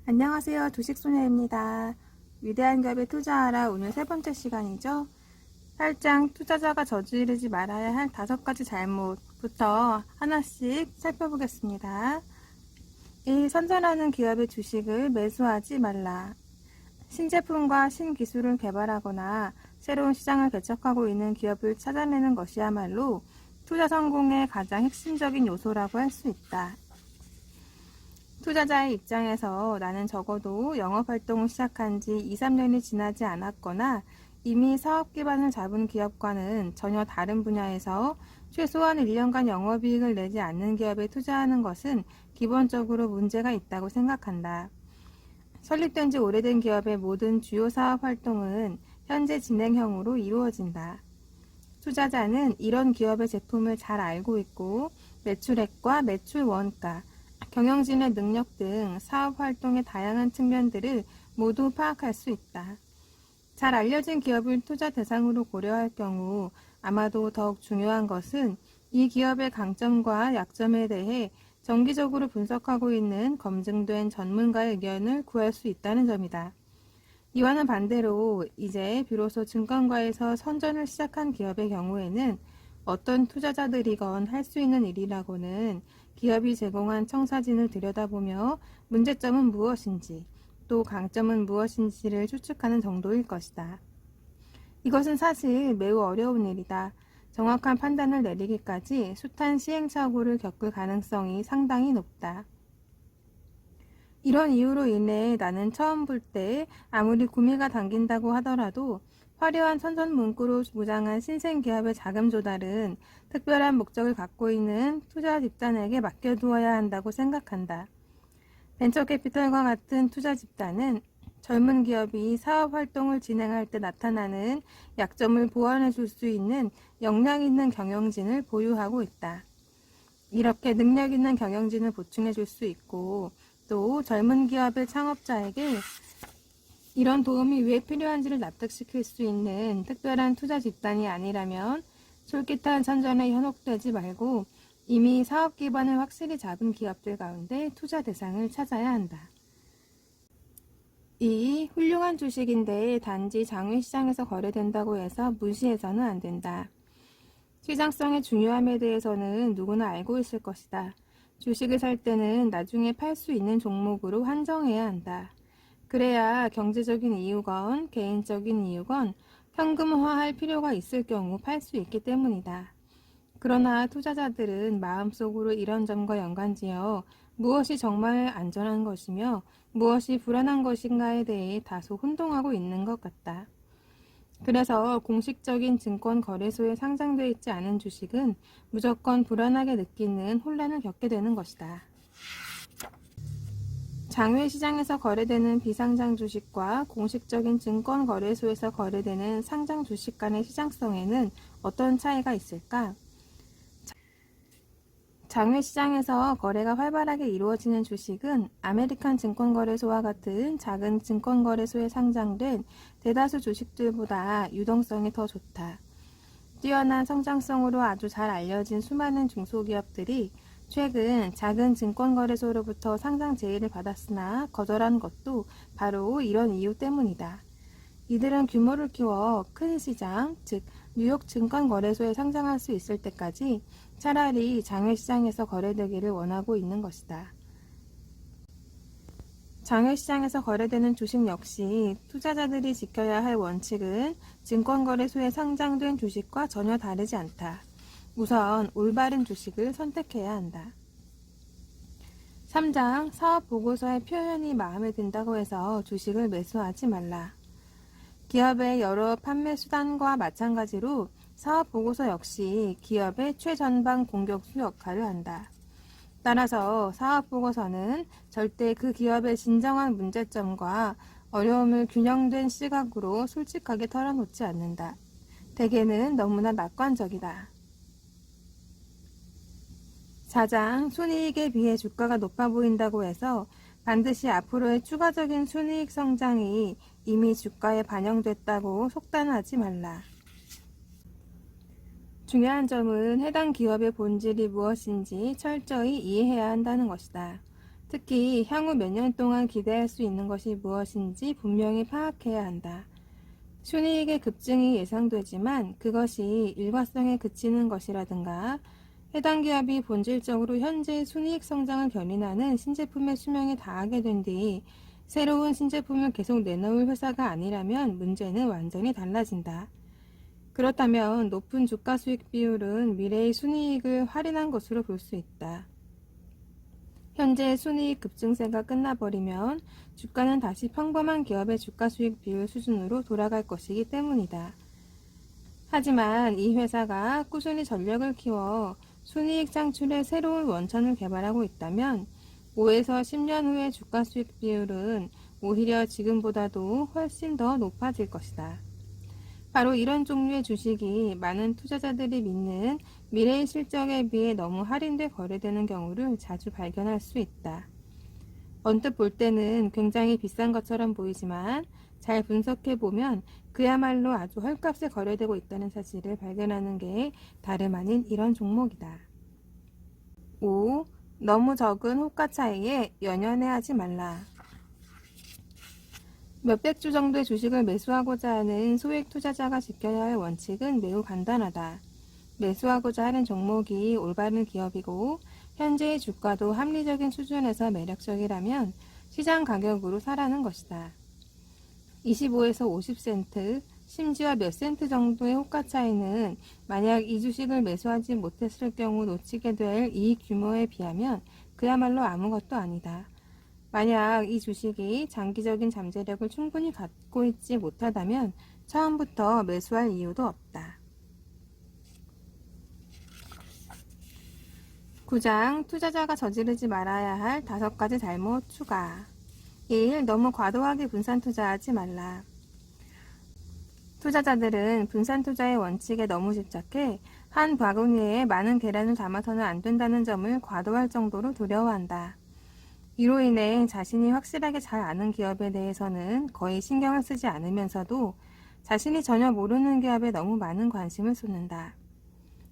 안녕하세요. 주식소녀입니다. 위대한 기업에 투자하라 오늘 세 번째 시간이죠. 8장 투자자가 저지르지 말아야 할 5가지 잘못부터 하나씩 살펴보겠습니다. 1. 선전하는 기업의 주식을 매수하지 말라. 신제품과 신기술을 개발하거나 새로운 시장을 개척하고 있는 기업을 찾아내는 것이야말로 투자 성공의 가장 핵심적인 요소라고 할 수 있다. 투자자의 입장에서 나는 적어도 영업활동을 시작한 지 2, 3년이 지나지 않았거나 이미 사업 기반을 잡은 기업과는 전혀 다른 분야에서 최소한 1년간 영업이익을 내지 않는 기업에 투자하는 것은 기본적으로 문제가 있다고 생각한다. 설립된 지 오래된 기업의 모든 주요 사업 활동은 현재 진행형으로 이루어진다. 투자자는 이런 기업의 제품을 잘 알고 있고 매출액과 매출 원가, 경영진의 능력 등 사업 활동의 다양한 측면들을 모두 파악할 수 있다. 잘 알려진 기업을 투자 대상으로 고려할 경우 아마도 더욱 중요한 것은 이 기업의 강점과 약점에 대해 정기적으로 분석하고 있는 검증된 전문가의 의견을 구할 수 있다는 점이다. 이와는 반대로 이제 비로소 증권가에서 선전을 시작한 기업의 경우에는 어떤 투자자들이건 할 수 있는 일이라고는 기업이 제공한 청사진을 들여다보며 문제점은 무엇인지 또 강점은 무엇인지를 추측하는 정도일 것이다. 이것은 사실 매우 어려운 일이다. 정확한 판단을 내리기까지 숱한 시행착오를 겪을 가능성이 상당히 높다. 이런 이유로 인해 나는 처음 볼 때 아무리 구미가 당긴다고 하더라도 화려한 선전 문구로 무장한 신생 기업의 자금 조달은 특별한 목적을 갖고 있는 투자 집단에게 맡겨두어야 한다고 생각한다. 벤처캐피털과 같은 투자 집단은 젊은 기업이 사업 활동을 진행할 때 나타나는 약점을 보완해 줄 수 있는 역량 있는 경영진을 보유하고 있다. 이렇게 능력 있는 경영진을 보충해 줄 수 있고 또 젊은 기업의 창업자에게 이런 도움이 왜 필요한지를 납득시킬 수 있는 특별한 투자 집단이 아니라면 솔깃한 선전에 현혹되지 말고 이미 사업 기반을 확실히 잡은 기업들 가운데 투자 대상을 찾아야 한다. 2. 훌륭한 주식인데 단지 장외시장에서 거래된다고 해서 무시해서는 안 된다. 시장성의 중요함에 대해서는 누구나 알고 있을 것이다. 주식을 살 때는 나중에 팔 수 있는 종목으로 한정해야 한다. 그래야 경제적인 이유건 개인적인 이유건 현금화할 필요가 있을 경우 팔 수 있기 때문이다. 그러나 투자자들은 마음속으로 이런 점과 연관지어 무엇이 정말 안전한 것이며 무엇이 불안한 것인가에 대해 다소 혼동하고 있는 것 같다. 그래서 공식적인 증권거래소에 상장되어 있지 않은 주식은 무조건 불안하게 느끼는 혼란을 겪게 되는 것이다. 장외시장에서 거래되는 비상장 주식과 공식적인 증권거래소에서 거래되는 상장 주식 간의 시장성에는 어떤 차이가 있을까? 장외시장에서 거래가 활발하게 이루어지는 주식은 아메리칸 증권거래소와 같은 작은 증권거래소에 상장된 대다수 주식들보다 유동성이 더 좋다. 뛰어난 성장성으로 아주 잘 알려진 수많은 중소기업들이 최근 작은 증권거래소로부터 상장 제의를 받았으나 거절한 것도 바로 이런 이유 때문이다. 이들은 규모를 키워 큰 시장, 즉 뉴욕 증권거래소에 상장할 수 있을 때까지 차라리 장외시장에서 거래되기를 원하고 있는 것이다. 장외시장에서 거래되는 주식 역시 투자자들이 지켜야 할 원칙은 증권거래소에 상장된 주식과 전혀 다르지 않다. 우선 올바른 주식을 선택해야 한다. 3장 사업보고서의 표현이 마음에 든다고 해서 주식을 매수하지 말라. 기업의 여러 판매 수단과 마찬가지로 사업보고서 역시 기업의 최전방 공격수 역할을 한다. 따라서 사업보고서는 절대 그 기업의 진정한 문제점과 어려움을 균형된 시각으로 솔직하게 털어놓지 않는다. 대개는 너무나 낙관적이다. 4장 순이익에 비해 주가가 높아 보인다고 해서 반드시 앞으로의 추가적인 순이익 성장이 이미 주가에 반영됐다고 속단하지 말라. 중요한 점은 해당 기업의 본질이 무엇인지 철저히 이해해야 한다는 것이다. 특히 향후 몇 년 동안 기대할 수 있는 것이 무엇인지 분명히 파악해야 한다. 순이익의 급증이 예상되지만 그것이 일과성에 그치는 것이라든가 해당 기업이 본질적으로 현재의 순이익 성장을 견인하는 신제품의 수명이 다하게 된 뒤 새로운 신제품을 계속 내놓을 회사가 아니라면 문제는 완전히 달라진다. 그렇다면 높은 주가 수익 비율은 미래의 순이익을 할인한 것으로 볼 수 있다. 현재의 순이익 급증세가 끝나버리면 주가는 다시 평범한 기업의 주가 수익 비율 수준으로 돌아갈 것이기 때문이다. 하지만 이 회사가 꾸준히 전력을 키워 순이익 창출의 새로운 원천을 개발하고 있다면 5에서 10년 후의 주가 수익 비율은 오히려 지금보다도 훨씬 더 높아질 것이다. 바로 이런 종류의 주식이 많은 투자자들이 믿는 미래의 실적에 비해 너무 할인돼 거래되는 경우를 자주 발견할 수 있다. 언뜻 볼 때는 굉장히 비싼 것처럼 보이지만 잘 분석해보면 그야말로 아주 헐값에 거래되고 있다는 사실을 발견하는 게 다름 아닌 이런 종목이다. 5. 너무 적은 호가 차이에 연연해하지 말라. 몇백 주 정도의 주식을 매수하고자 하는 소액 투자자가 지켜야 할 원칙은 매우 간단하다. 매수하고자 하는 종목이 올바른 기업이고 현재의 주가도 합리적인 수준에서 매력적이라면 시장 가격으로 사라는 것이다. 25에서 50센트, 심지어 몇 센트 정도의 호가 차이는 만약 이 주식을 매수하지 못했을 경우 놓치게 될 이익 규모에 비하면 그야말로 아무것도 아니다. 만약 이 주식이 장기적인 잠재력을 충분히 갖고 있지 못하다면 처음부터 매수할 이유도 없다. 9장 투자자가 저지르지 말아야 할 5가지 잘못 추가. 1. 너무 과도하게 분산 투자하지 말라. 투자자들은 분산 투자의 원칙에 너무 집착해 한 바구니에 많은 계란을 담아서는 안 된다는 점을 과도할 정도로 두려워한다. 이로 인해 자신이 확실하게 잘 아는 기업에 대해서는 거의 신경을 쓰지 않으면서도 자신이 전혀 모르는 기업에 너무 많은 관심을 쏟는다.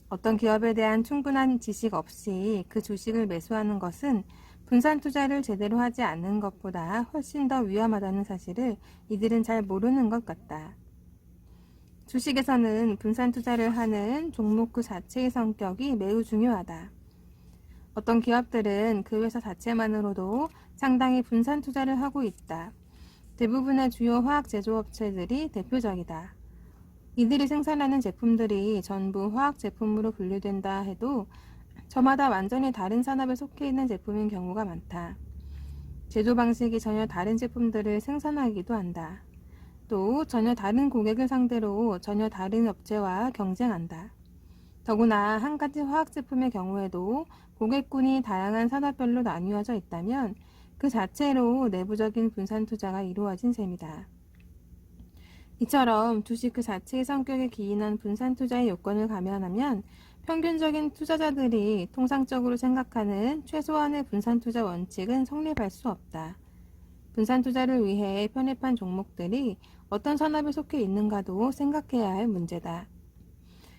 어떤 기업에 대한 충분한 지식 없이 그 주식을 매수하는 것은 분산 투자를 제대로 하지 않는 것보다 훨씬 더 위험하다는 사실을 이들은 잘 모르는 것 같다. 주식에서는 분산 투자를 하는 종목 그 자체의 성격이 매우 중요하다. 어떤 기업들은 그 회사 자체만으로도 상당히 분산 투자를 하고 있다. 대부분의 주요 화학 제조업체들이 대표적이다. 이들이 생산하는 제품들이 전부 화학 제품으로 분류된다 해도 저마다 완전히 다른 산업에 속해 있는 제품인 경우가 많다. 제조 방식이 전혀 다른 제품들을 생산하기도 한다. 또 전혀 다른 고객을 상대로 전혀 다른 업체와 경쟁한다. 더구나 한 가지 화학 제품의 경우에도 고객군이 다양한 산업별로 나뉘어져 있다면 그 자체로 내부적인 분산 투자가 이루어진 셈이다. 이처럼 주식 그 자체의 성격에 기인한 분산 투자의 요건을 감안하면 평균적인 투자자들이 통상적으로 생각하는 최소한의 분산 투자 원칙은 성립할 수 없다. 분산 투자를 위해 편입한 종목들이 어떤 산업에 속해 있는가도 생각해야 할 문제다.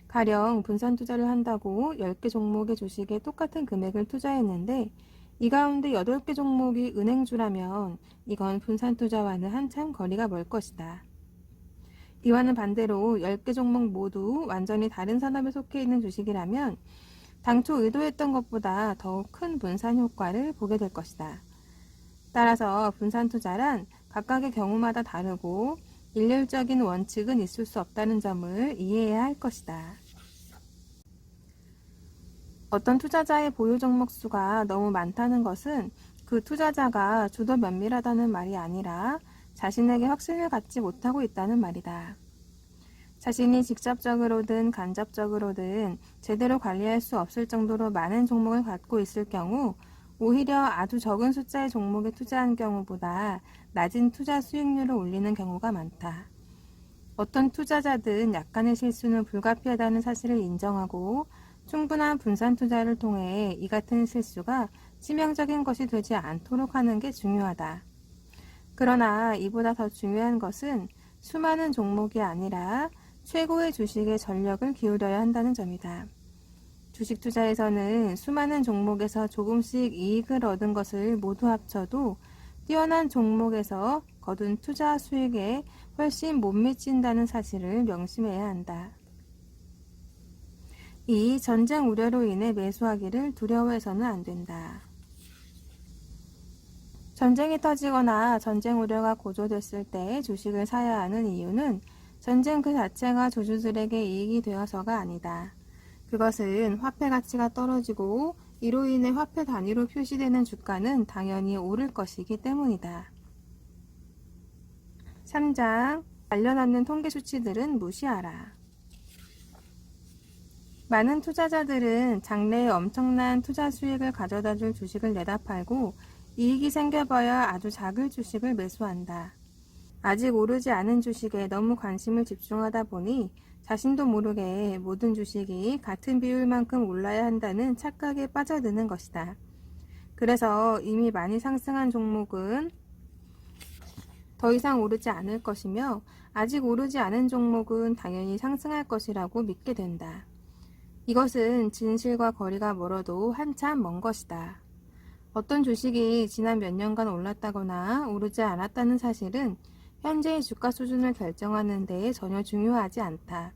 가령 분산 투자를 한다고 10개 종목의 주식에 똑같은 금액을 투자했는데 이 가운데 8개 종목이 은행주라면 이건 분산 투자와는 한참 거리가 멀 것이다. 이와는 반대로 10개 종목 모두 완전히 다른 산업에 속해 있는 주식이라면 당초 의도했던 것보다 더욱 큰 분산 효과를 보게 될 것이다. 따라서 분산 투자란 각각의 경우마다 다르고 일률적인 원칙은 있을 수 없다는 점을 이해해야 할 것이다. 어떤 투자자의 보유 종목 수가 너무 많다는 것은 그 투자자가 주도 면밀하다는 말이 아니라 자신에게 확신을 갖지 못하고 있다는 말이다. 자신이 직접적으로든 간접적으로든 제대로 관리할 수 없을 정도로 많은 종목을 갖고 있을 경우 오히려 아주 적은 숫자의 종목에 투자한 경우보다 낮은 투자 수익률을 올리는 경우가 많다. 어떤 투자자든 약간의 실수는 불가피하다는 사실을 인정하고 충분한 분산 투자를 통해 이 같은 실수가 치명적인 것이 되지 않도록 하는 게 중요하다. 그러나 이보다 더 중요한 것은 수많은 종목이 아니라 최고의 주식에 전력을 기울여야 한다는 점이다. 주식 투자에서는 수많은 종목에서 조금씩 이익을 얻은 것을 모두 합쳐도 뛰어난 종목에서 거둔 투자 수익에 훨씬 못 미친다는 사실을 명심해야 한다. 2. 전쟁 우려로 인해 매수하기를 두려워해서는 안 된다. 전쟁이 터지거나 전쟁 우려가 고조됐을 때 주식을 사야 하는 이유는 전쟁 그 자체가 주주들에게 이익이 되어서가 아니다. 그것은 화폐 가치가 떨어지고 이로 인해 화폐 단위로 표시되는 주가는 당연히 오를 것이기 때문이다. 3장 관련 없는 통계 수치들은 무시하라. 많은 투자자들은 장래에 엄청난 투자 수익을 가져다 줄 주식을 내다 팔고 이익이 생겨봐야 아주 작은 주식을 매수한다. 아직 오르지 않은 주식에 너무 관심을 집중하다 보니 자신도 모르게 모든 주식이 같은 비율만큼 올라야 한다는 착각에 빠져드는 것이다. 그래서 이미 많이 상승한 종목은 더 이상 오르지 않을 것이며 아직 오르지 않은 종목은 당연히 상승할 것이라고 믿게 된다. 이것은 진실과 거리가 멀어도 한참 먼 것이다. 어떤 주식이 지난 몇 년간 올랐다거나 오르지 않았다는 사실은 현재의 주가 수준을 결정하는 데 전혀 중요하지 않다.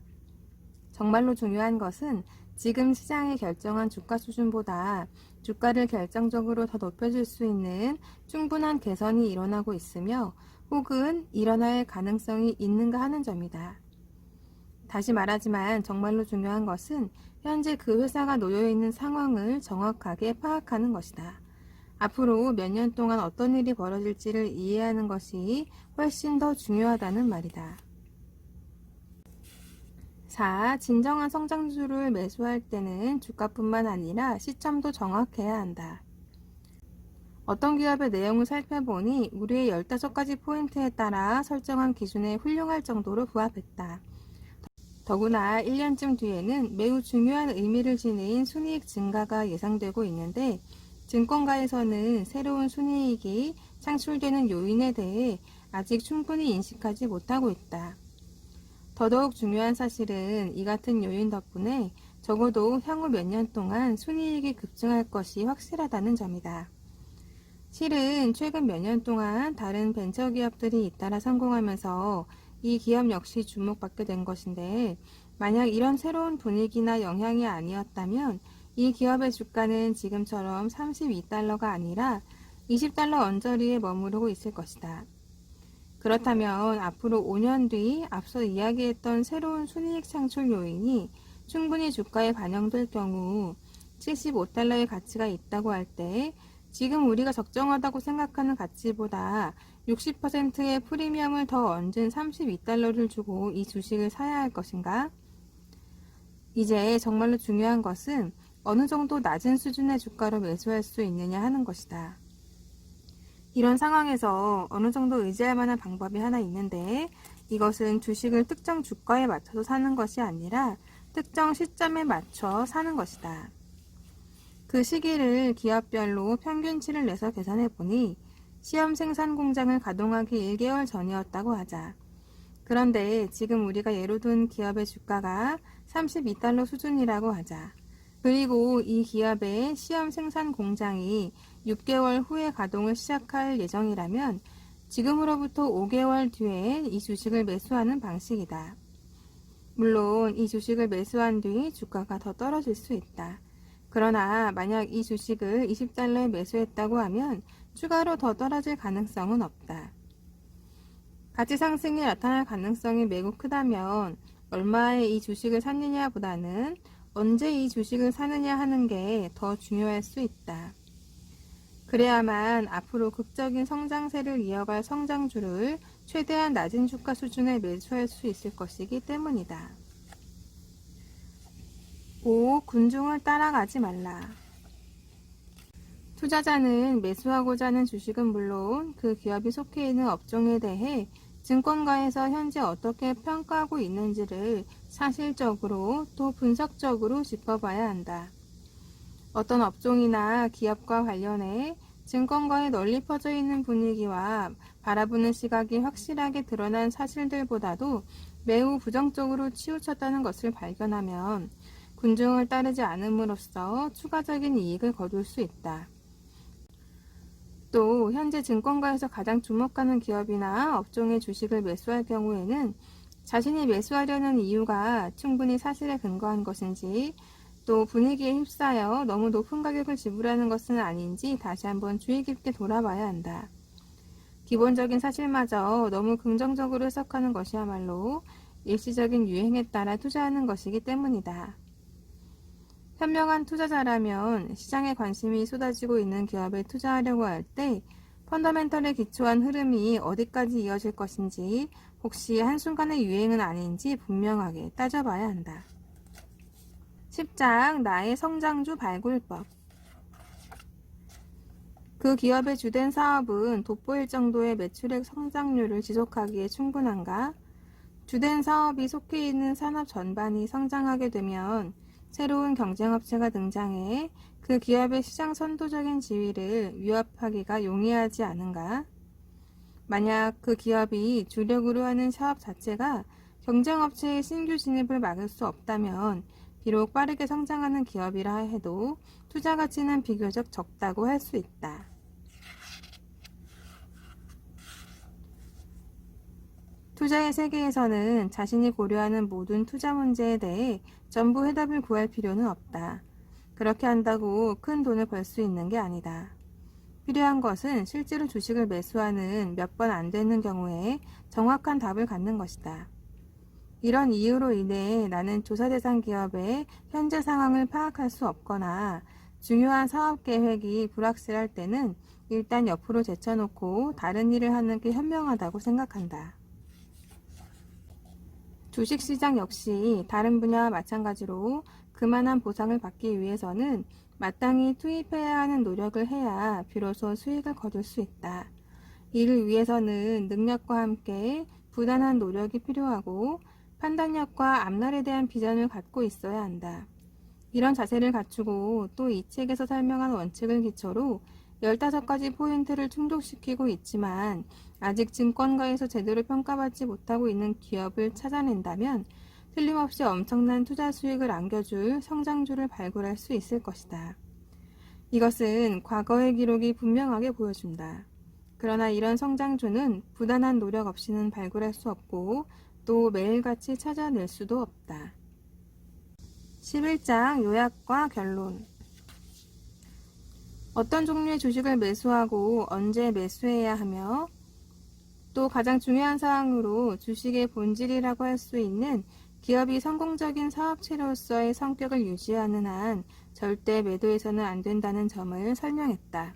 정말로 중요한 것은 지금 시장이 결정한 주가 수준보다 주가를 결정적으로 더 높여줄 수 있는 충분한 개선이 일어나고 있으며 혹은 일어날 가능성이 있는가 하는 점이다. 다시 말하지만 정말로 중요한 것은 현재 그 회사가 놓여있는 상황을 정확하게 파악하는 것이다. 앞으로 몇 년 동안 어떤 일이 벌어질지를 이해하는 것이 훨씬 더 중요하다는 말이다. 4. 진정한 성장주를 매수할 때는 주가뿐만 아니라 시점도 정확해야 한다. 어떤 기업의 내용을 살펴보니 우리의 15가지 포인트에 따라 설정한 기준에 훌륭할 정도로 부합했다. 더구나 1년쯤 뒤에는 매우 중요한 의미를 지닌 순이익 증가가 예상되고 있는데 증권가에서는 새로운 순이익이 창출되는 요인에 대해 아직 충분히 인식하지 못하고 있다. 더더욱 중요한 사실은 이 같은 요인 덕분에 적어도 향후 몇 년 동안 순이익이 급증할 것이 확실하다는 점이다. 실은 최근 몇 년 동안 다른 벤처기업들이 잇따라 성공하면서 이 기업 역시 주목받게 된 것인데 만약 이런 새로운 분위기나 영향이 아니었다면 이 기업의 주가는 지금처럼 32달러가 아니라 20달러 언저리에 머무르고 있을 것이다. 그렇다면 앞으로 5년 뒤 앞서 이야기했던 새로운 순이익 창출 요인이 충분히 주가에 반영될 경우 75달러의 가치가 있다고 할 때 지금 우리가 적정하다고 생각하는 가치보다 60%의 프리미엄을 더 얹은 32달러를 주고 이 주식을 사야 할 것인가? 이제 정말로 중요한 것은 어느 정도 낮은 수준의 주가로 매수할 수 있느냐 하는 것이다. 이런 상황에서 어느 정도 의지할 만한 방법이 하나 있는데 이것은 주식을 특정 주가에 맞춰서 사는 것이 아니라 특정 시점에 맞춰 사는 것이다. 그 시기를 기업별로 평균치를 내서 계산해 보니 시험 생산 공장을 가동하기 1개월 전이었다고 하자. 그런데 지금 우리가 예로 든 기업의 주가가 32달러 수준이라고 하자. 그리고 이 기업의 시험 생산 공장이 6개월 후에 가동을 시작할 예정이라면 지금으로부터 5개월 뒤에 이 주식을 매수하는 방식이다. 물론 이 주식을 매수한 뒤 주가가 더 떨어질 수 있다. 그러나 만약 이 주식을 20달러에 매수했다고 하면 추가로 더 떨어질 가능성은 없다. 가치 상승이 나타날 가능성이 매우 크다면 얼마에 이 주식을 샀느냐보다는 언제 이 주식을 사느냐 하는 게 더 중요할 수 있다. 그래야만 앞으로 극적인 성장세를 이어갈 성장주를 최대한 낮은 주가 수준에 매수할 수 있을 것이기 때문이다. 5. 군중을 따라가지 말라. 투자자는 매수하고자 하는 주식은 물론 그 기업이 속해 있는 업종에 대해 증권가에서 현재 어떻게 평가하고 있는지를 사실적으로 또 분석적으로 짚어봐야 한다. 어떤 업종이나 기업과 관련해 증권가에 널리 퍼져 있는 분위기와 바라보는 시각이 확실하게 드러난 사실들보다도 매우 부정적으로 치우쳤다는 것을 발견하면 군중을 따르지 않음으로써 추가적인 이익을 거둘 수 있다. 또 현재 증권가에서 가장 주목하는 기업이나 업종의 주식을 매수할 경우에는 자신이 매수하려는 이유가 충분히 사실에 근거한 것인지, 또 분위기에 휩싸여 너무 높은 가격을 지불하는 것은 아닌지 다시 한번 주의 깊게 돌아봐야 한다. 기본적인 사실마저 너무 긍정적으로 해석하는 것이야말로 일시적인 유행에 따라 투자하는 것이기 때문이다. 현명한 투자자라면 시장에 관심이 쏟아지고 있는 기업에 투자하려고 할 때 펀더멘털에 기초한 흐름이 어디까지 이어질 것인지, 혹시 한순간의 유행은 아닌지 분명하게 따져봐야 한다. 10장 나의 성장주 발굴법. 그 기업의 주된 사업은 돋보일 정도의 매출액 성장률을 지속하기에 충분한가? 주된 사업이 속해 있는 산업 전반이 성장하게 되면 새로운 경쟁업체가 등장해 그 기업의 시장 선도적인 지위를 위협하기가 용이하지 않은가? 만약 그 기업이 주력으로 하는 사업 자체가 경쟁업체의 신규 진입을 막을 수 없다면 비록 빠르게 성장하는 기업이라 해도 투자 가치는 비교적 적다고 할 수 있다. 투자의 세계에서는 자신이 고려하는 모든 투자 문제에 대해 전부 해답을 구할 필요는 없다. 그렇게 한다고 큰 돈을 벌 수 있는 게 아니다. 필요한 것은 실제로 주식을 매수하는 몇 번 안 되는 경우에 정확한 답을 갖는 것이다. 이런 이유로 인해 나는 조사 대상 기업의 현재 상황을 파악할 수 없거나 중요한 사업 계획이 불확실할 때는 일단 옆으로 제쳐놓고 다른 일을 하는 게 현명하다고 생각한다. 주식시장 역시 다른 분야와 마찬가지로 그만한 보상을 받기 위해서는 마땅히 투입해야 하는 노력을 해야 비로소 수익을 거둘 수 있다. 이를 위해서는 능력과 함께 부단한 노력이 필요하고 판단력과 앞날에 대한 비전을 갖고 있어야 한다. 이런 자세를 갖추고 또 이 책에서 설명한 원칙을 기초로 15가지 포인트를 충족시키고 있지만 아직 증권가에서 제대로 평가받지 못하고 있는 기업을 찾아낸다면 틀림없이 엄청난 투자 수익을 안겨줄 성장주를 발굴할 수 있을 것이다. 이것은 과거의 기록이 분명하게 보여준다. 그러나 이런 성장주는 부단한 노력 없이는 발굴할 수 없고 또 매일같이 찾아낼 수도 없다. 11장 요약과 결론. 어떤 종류의 주식을 매수하고 언제 매수해야 하며, 또 가장 중요한 사항으로 주식의 본질이라고 할 수 있는 기업이 성공적인 사업체로서의 성격을 유지하는 한 절대 매도해서는 안 된다는 점을 설명했다.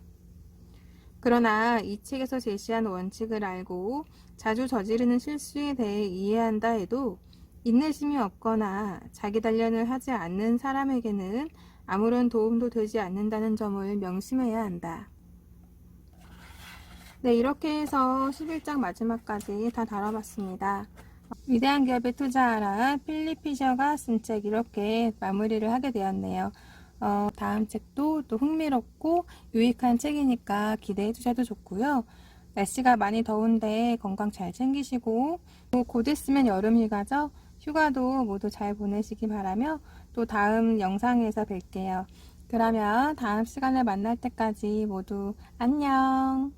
그러나 이 책에서 제시한 원칙을 알고 자주 저지르는 실수에 대해 이해한다 해도 인내심이 없거나 자기 단련을 하지 않는 사람에게는 아무런 도움도 되지 않는다는 점을 명심해야 한다. 네, 이렇게 해서 11장 마지막까지 다 다뤄봤습니다. 위대한 기업에 투자하라, 필립 피셔가 쓴 책 이렇게 마무리를 하게 되었네요. 다음 책도 또 흥미롭고 유익한 책이니까 기대해 주셔도 좋고요. 날씨가 많이 더운데 건강 잘 챙기시고, 곧 있으면 여름 휴가죠? 휴가도 모두 잘 보내시기 바라며 또 다음 영상에서 뵐게요. 그러면 다음 시간에 만날 때까지 모두 안녕!